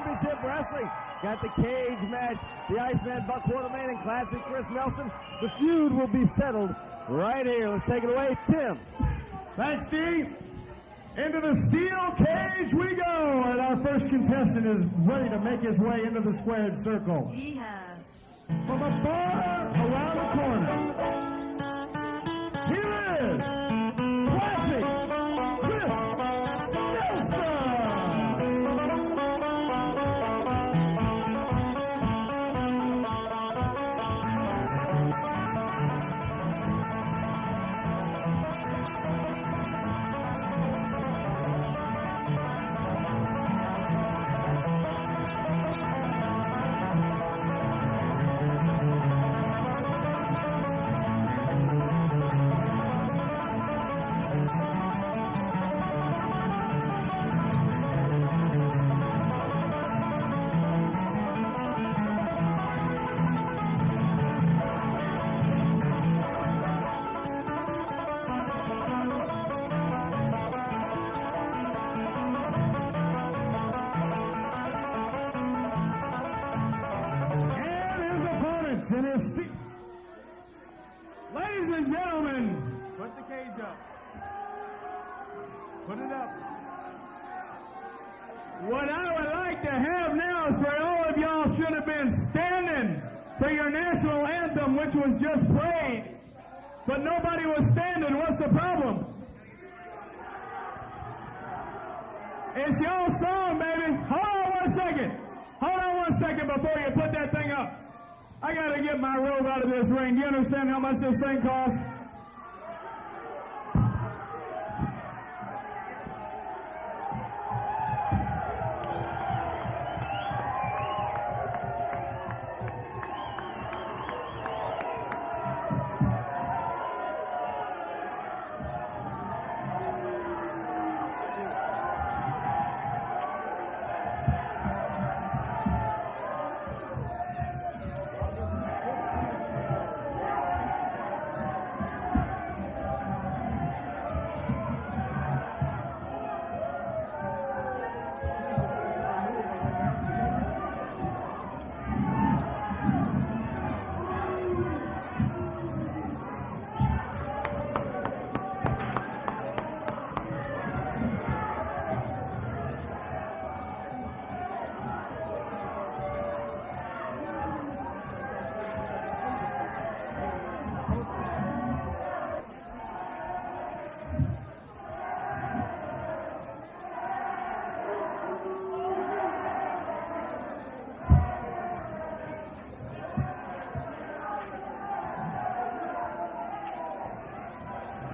Championship Wrestling. Got the cage match, the Iceman, Buck Quartermain, and Classic Chris Nelson. The feud will be settled right here. Let's take it away, Tim. Thanks, Steve. Into the steel cage we go, and our first contestant is ready to make his way into the squared circle. Yeehaw. From a bar around the corner, here is Classic Chris Nelson. In his ladies and gentlemen, put the cage up. Put it up. What I would like to have now is for all of y'all should have been standing for your national anthem, which was just played, but nobody was standing. What's the problem? It's y'all's song, baby. Hold on 1 second. Hold on 1 second before you put that thing up. I gotta get my robe out of this ring. Do you understand how much this thing costs?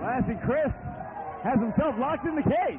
Classic Chris has himself locked in the cage.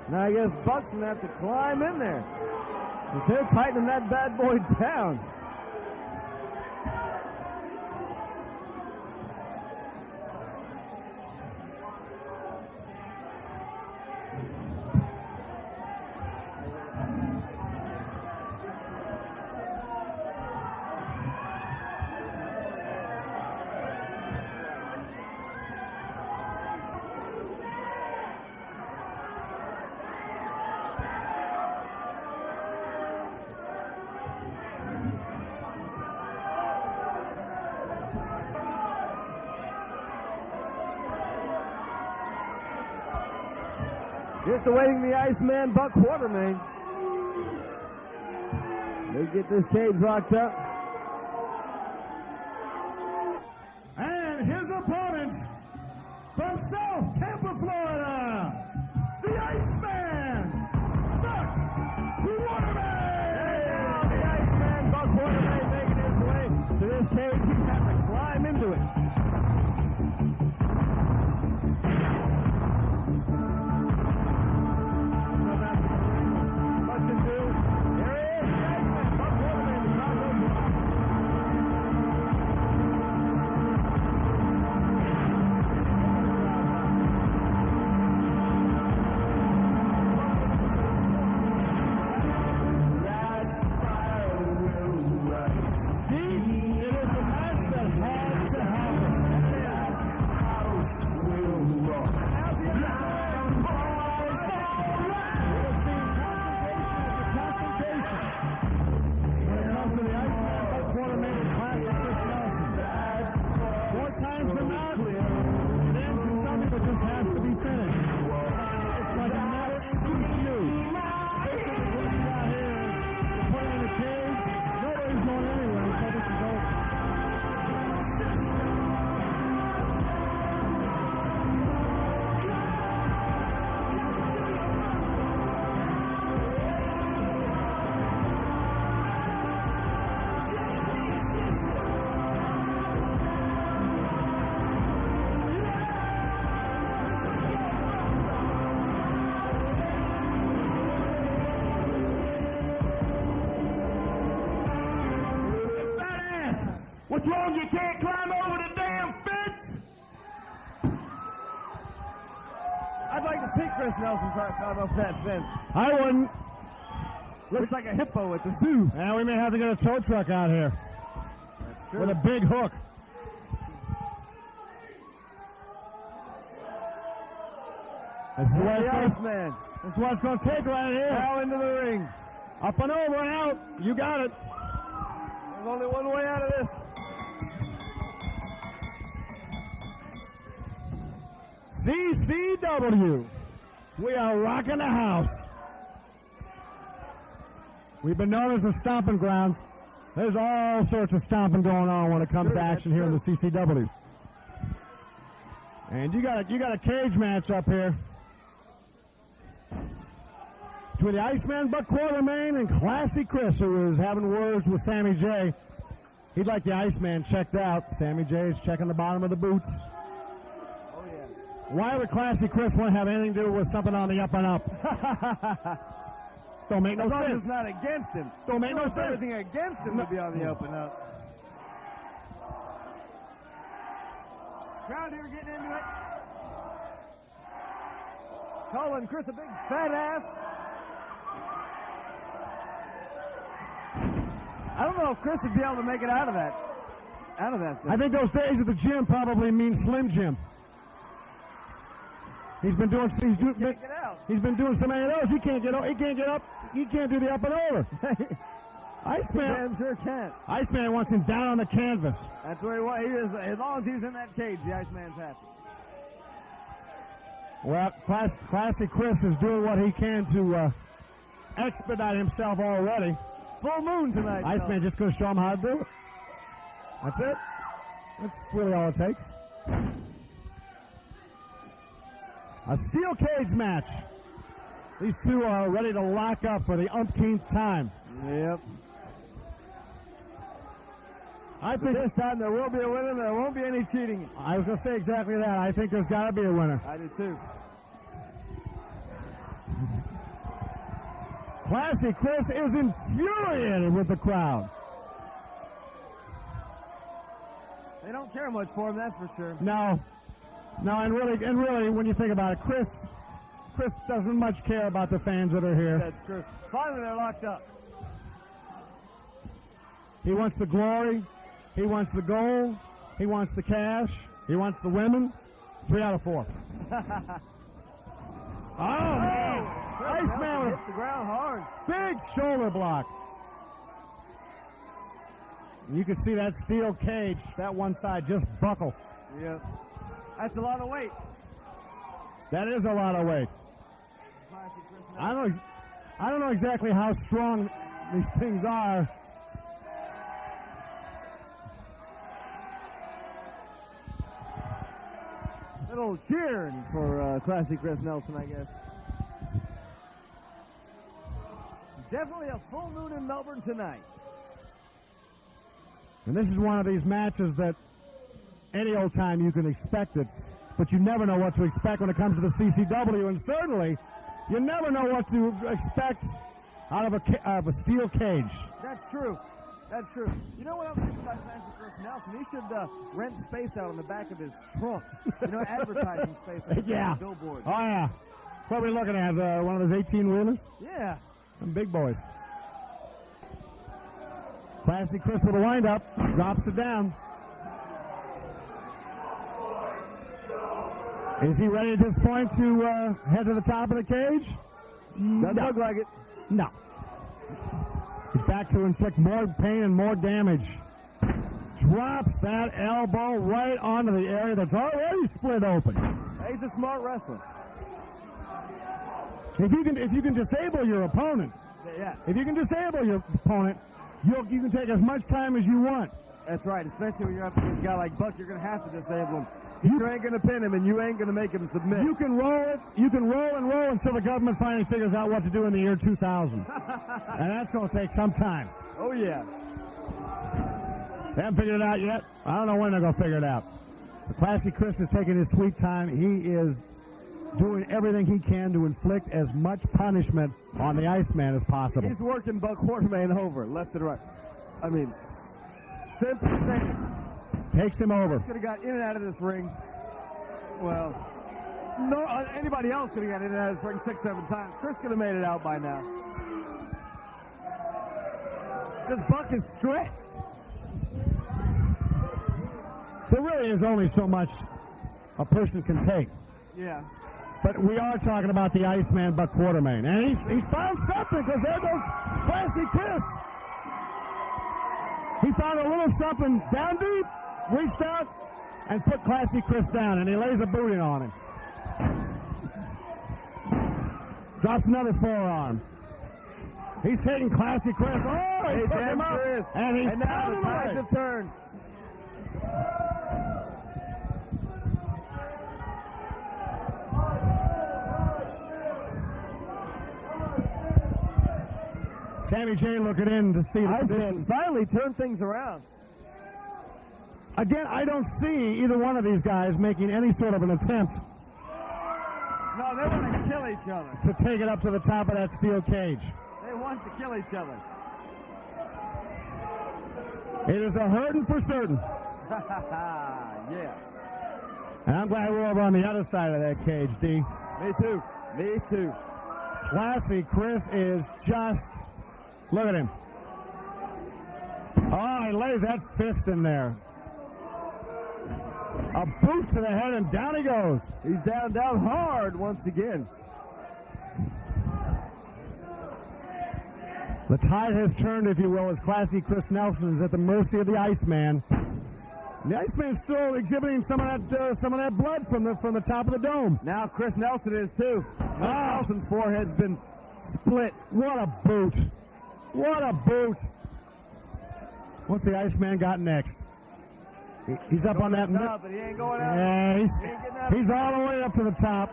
Now I guess Buck's gonna have to climb in there, because they're tightening that bad boy down. Just awaiting the Iceman, Buck Quartermain. They get this cage locked up. And his opponent from South Tampa, Florida, the Iceman, Buck Quartermain. And now the Iceman, Buck Quartermain, making his way to this cage. He has to climb into it. Deep What's wrong? You can't climb over the damn fence? I'd like to see Chris Nelson try to climb up that fence. I wouldn't. Looks like a hippo at the zoo. Yeah, we may have to get a tow truck out here That's true. with a big hook. This is what The it's going Iceman. This is what it's going to take right here. Now into the ring. Up and over and out. You got it. There's only one way out of this. CCW. We are rocking the house. We've been known as the stomping grounds. There's all sorts of stomping going on when it comes to action here in the CCW. And you got a cage match up here between the Iceman, Buck Quartermain, and Classy Chris, who is having words with Sammy J. He'd like the Iceman checked out. Sammy J is checking the bottom of the boots. Oh, yeah. Why would Classy Chris want to have anything to do with something on the up and up? Don't make no As long as sense. it's not against him. Don't make no sense. Everything against him to be on the up and up. Crowd here getting into it. Calling Chris a big fat ass. I don't know if Chris would be able to make it out of that thing. I think those days at the gym probably mean Slim Jim. He's been doing Can't get out. he's been doing so many of those. He can't get up. He can't do the up and over. Iceman. Damn sure can't. Iceman wants him down on the canvas. That's where he wants. As long as he's in that cage, the Iceman's happy. Well, Classy Chris is doing what he can to expedite himself already. Full moon tonight. Iceman just going to show him how to do it. That's it. That's really all it takes. A steel cage match. These two are ready to lock up for the umpteenth time. Yep. I think This time there will be a winner. There won't be any cheating. I was going to say exactly that. I think there's got to be a winner. I do too. Classy Chris is infuriated with the crowd. They don't care much for him, that's for sure. No, and really, when you think about it, Chris doesn't much care about the fans that are here. That's true. Finally, they're locked up. He wants the glory. He wants the gold. He wants the cash. He wants the women. 3 out of 4. Oh, man. Iceman with hit the ground hard. a big shoulder block. You can see that steel cage, that one side just buckle. Yep. That's a lot of weight. That is a lot of weight. I don't know exactly how strong these things are. Little cheering for Classy Chris Nelson, I guess. Definitely a full moon in Melbourne tonight. And this is one of these matches that any old time you can expect it, but you never know what to expect when it comes to the CCW, and certainly you never know what to expect out of a steel cage. That's true. That's true. You know what I'm thinking about Classy Chris Nelson? He should rent space out on the back of his trunks. You know, advertising space on the Yeah. billboard. Oh, yeah. What are we looking at? One of those 18-wheelers? Yeah. Some big boys. Classy Chris with a wind-up. Drops it down. Is he ready at this point to head to the top of the cage? Doesn't look like it. No. He's back to inflict more pain and more damage. Drops that elbow right onto the area that's already split open. He's a smart wrestler. If you can disable your opponent, Yeah. you can take as much time as you want. That's right, especially when you're up against a guy like Buck, you're going to have to disable him. You ain't going to pin him, and you ain't going to make him submit. You can roll it. You can roll and roll until the government finally figures out what to do in the year 2000. And that's going to take some time. Oh, yeah. They haven't figured it out yet. I don't know when they're going to figure it out. So Classy Chris is taking his sweet time. He is doing everything he can to inflict as much punishment on the Iceman as possible. He's working Buck Quartermain over, left and right. I mean, Simple stated. Takes him over. Chris could have got in and out of this ring. Well, no, anybody else could have got in and out of this ring 6-7 times. Chris could have made it out by now. This Buck is stretched. There really is only so much a person can take. Yeah. But we are talking about the Iceman, Buck Quartermain. And he's found something, because there goes Classy Chris. He found a little something down deep, reached out, and put Classy Chris down, and he lays a boot in on him. Drops another forearm. He's taking Classy Chris. Oh, he took him up, and he's now the tides have turned. Sammy J looking in to see the Iceman finally turned things around. Again, I don't see either one of these guys making any sort of an attempt. No, they want to kill each other. To take it up to the top of that steel cage. They want to kill each other. It is a hurting for certain. Yeah. And I'm glad we're over on the other side of that cage, D. Me too. Me too. Classy Chris is just... Look at him. Oh, he lays that fist in there. A boot to the head, and down he goes. He's down hard once again. The tide has turned, if you will, as Classy Chris Nelson is at the mercy of the Iceman. And the Iceman's still exhibiting some of that blood from the top of the dome. Now Chris Nelson is too. Nelson's forehead's been split. What a boot. What a boot. What's the Iceman got next? He's up on that. Top, but he ain't going out. Yeah, he's all the way up to the top.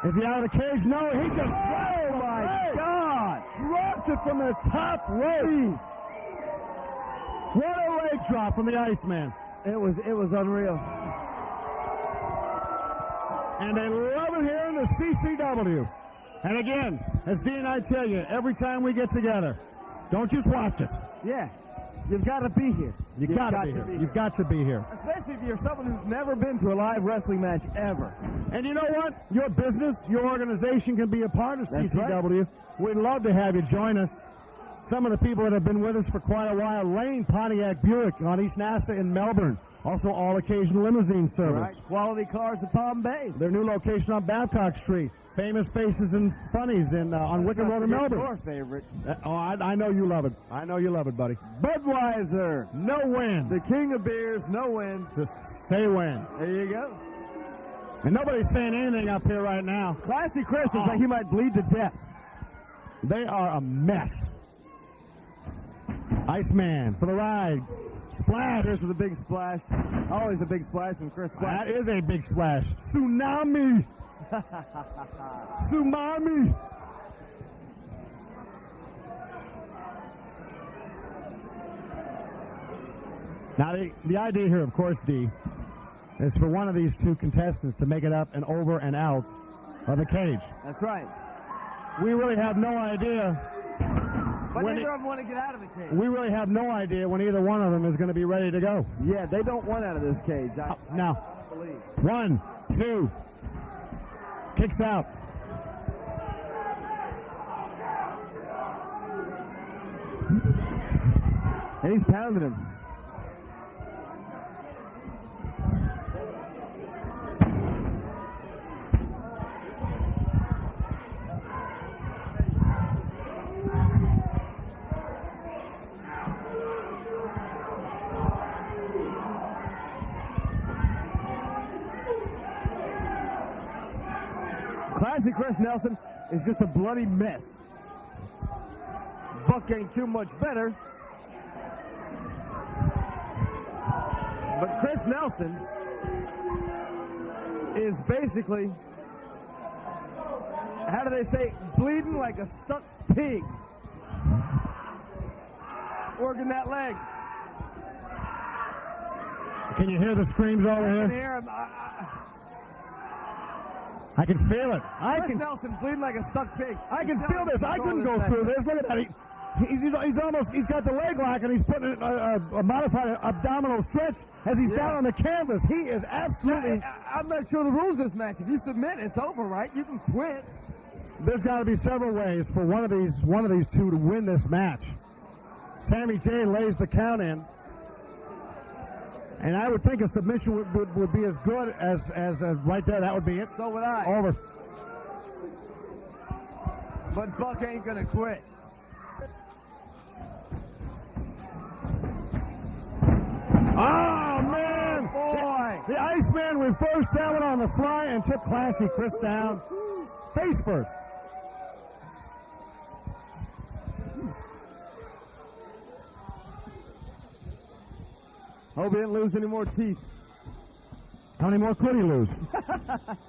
Is he out of the cage? No, he just. Oh my God! Dropped it from the top rope. What a leg drop from the Iceman. It was unreal. And they love it here in the CCW. And again, as Dee and I tell you, every time we get together, don't just watch it. Yeah. You've got to be here. You've got to be here. You've got to be here. Especially if you're someone who's never been to a live wrestling match ever. And you know what? Your business, your organization can be a part of CCW. Right. We'd love to have you join us. Some of the people that have been with us for quite a while, Lane Pontiac Buick on East Nassau in Melbourne. Also all-occasion limousine service. Right. Quality Cars of Palm Bay. Their new location on Babcock Street. Famous Faces and Funnies on Wicked Road in Melbourne. Your favorite. I know you love it. I know you love it, buddy. Budweiser. No win. The king of beers, no win. Just say when. There you go. And nobody's saying anything up here right now. Classy Chris looks like he might bleed to death. They are a mess. Iceman for the ride. Splash. Chris with a big splash. Always a big splash from Chris. That is a big splash. Tsunami. Tsunami. Now, the idea here, of course, D, is for one of these two contestants to make it up and over and out of the cage. That's right. We really have no idea. But neither of them want to get out of the cage. We really have no idea when either one of them is going to be ready to go. Yeah, they don't want out of this cage. I believe. 1, 2. Kicks out. And he's pounding him. Classic Chris Nelson is just a bloody mess. Buck ain't too much better. But Chris Nelson is basically, how do they say, bleeding like a stuck pig. Working that leg. Can you hear the screams over here? I can hear him. I can feel it. Chris Nelson's bleeding like a stuck pig. I can feel this. I couldn't go through this. Look at that. He's got the leg lock, and he's putting a modified abdominal stretch as he's down on the canvas. He is absolutely... I'm not sure the rules of this match. If you submit, it's over, right? You can quit. There's got to be several ways for one of these two to win this match. Sammy J lays the count in, and I would think a submission would be as good as right there. That would be it. So would I. Over. But Buck ain't gonna quit. Oh, man! Boy! The Iceman reversed that one on the fly and took Classy Chris down face first. Hope he didn't lose any more teeth. How many more could he lose?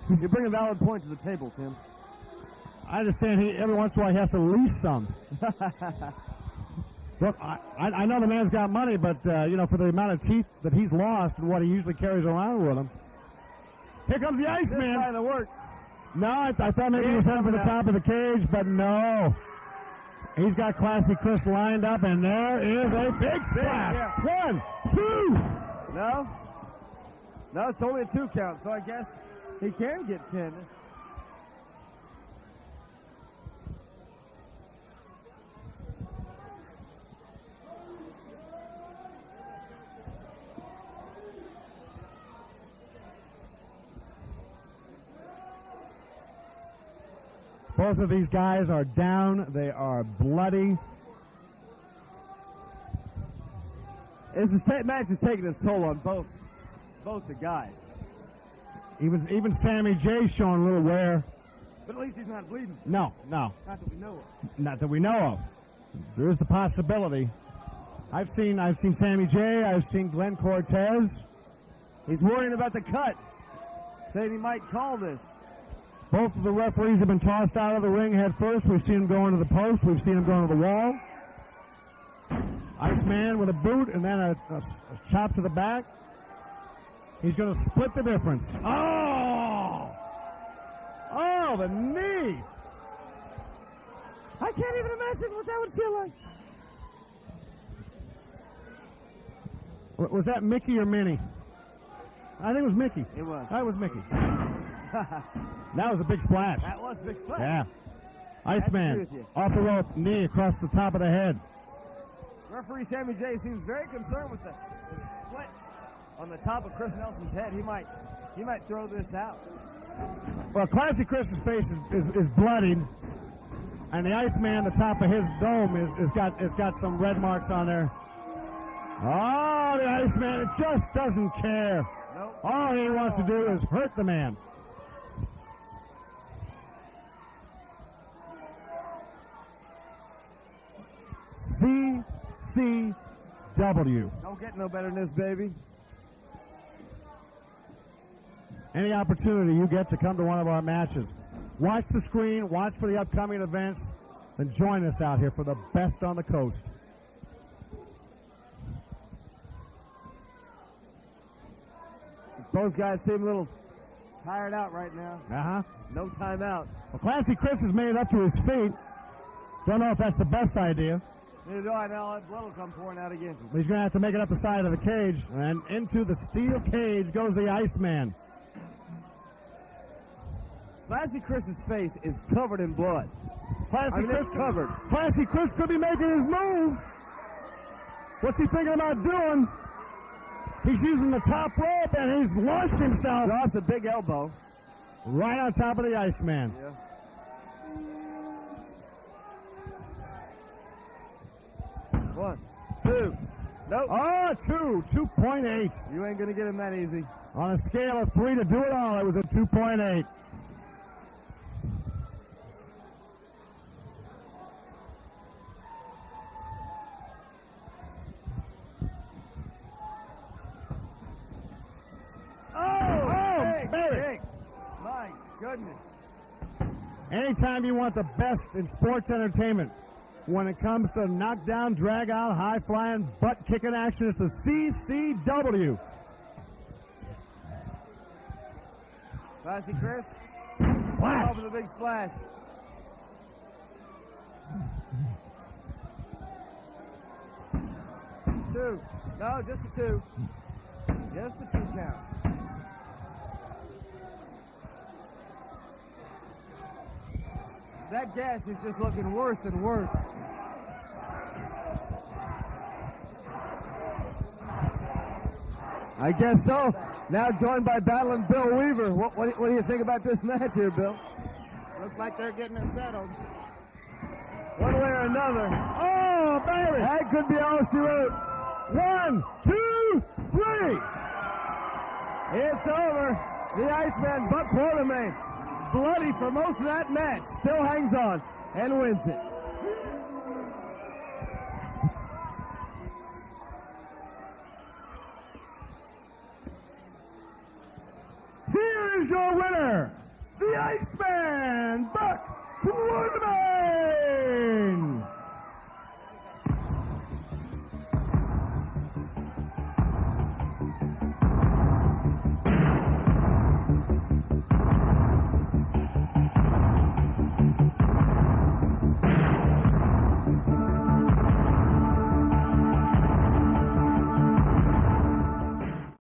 You bring a valid point to the table, Tim. I understand every once in a while he has to lease some. Look, I know the man's got money, but, for the amount of teeth that he's lost and what he usually carries around with him. Here comes the Iceman. This trying to work. No, I thought maybe he was heading for the top of the cage, but no. He's got Classy Chris lined up, and there is a big splash. Yeah. 1, 2. No, it's only a 2 count, so I guess he can get pinned. Both of these guys are down. They are bloody. This match is taking its toll on both the guys. Even Sammy J's showing a little wear. But at least he's not bleeding. No. Not that we know of. Not that we know of. There is the possibility. I've seen Sammy J. I've seen Glenn Cortez. He's worrying about the cut, saying he might call this. Both of the referees have been tossed out of the ring head first. We've seen him go into the post. We've seen him go into the wall. Iceman with a boot and then a chop to the back. He's going to split the difference. Oh, the knee. I can't even imagine what that would feel like. Was that Mickey or Minnie? I think it was Mickey. It was. That was Mickey. That was a big splash. That was a big splash. Yeah. Iceman off the rope, knee across the top of the head. Referee Sammy J seems very concerned with the split on the top of Chris Nelson's head. He might throw this out. Well, Classy Chris's face is bloodied, and the Iceman, the top of his dome, is got some red marks on there. Oh, the Iceman, it just doesn't care. Nope. All he wants to do is hurt the man. CCW. Don't get no better than this, baby. Any opportunity you get to come to one of our matches, watch the screen, watch for the upcoming events, then join us out here for the best on the coast. Both guys seem a little tired out right now. Uh-huh. No timeout. Well, Classy Chris has made it up to his feet. Don't know if that's the best idea. Neither do I now. That blood will come pouring out again. He's going to have to make it up the side of the cage. And into the steel cage goes the Iceman. Classy Chris's face is covered in blood. Classy Chris covered. Classy Chris could be making his move. What's he thinking about doing? He's using the top rope and he's launched himself. Drops a big elbow. Right on top of the Iceman. Yeah. One, two. Nope. Oh, 2.8. You ain't gonna get him that easy. On a scale of 3 to do it all, it was a 2.8. Big. My goodness. Anytime you want the best in sports entertainment, when it comes to knockdown, drag out, high flying, butt kicking action, it's the CCW. Classy Chris. Splash. Over the big splash. 2. No, just a 2. Just a 2 count. That gash is just looking worse and worse. I guess so. Now joined by battling Bill Weaver. What do you think about this match here, Bill? Looks like they're getting it settled. One way or another. Oh, baby! That could be all she wrote. 1, 2, 3. It's over. The Iceman, Buck Quartermain, bloody for most of that match, still hangs on and wins it. Here is your winner, the Iceman, Buck Quartermain.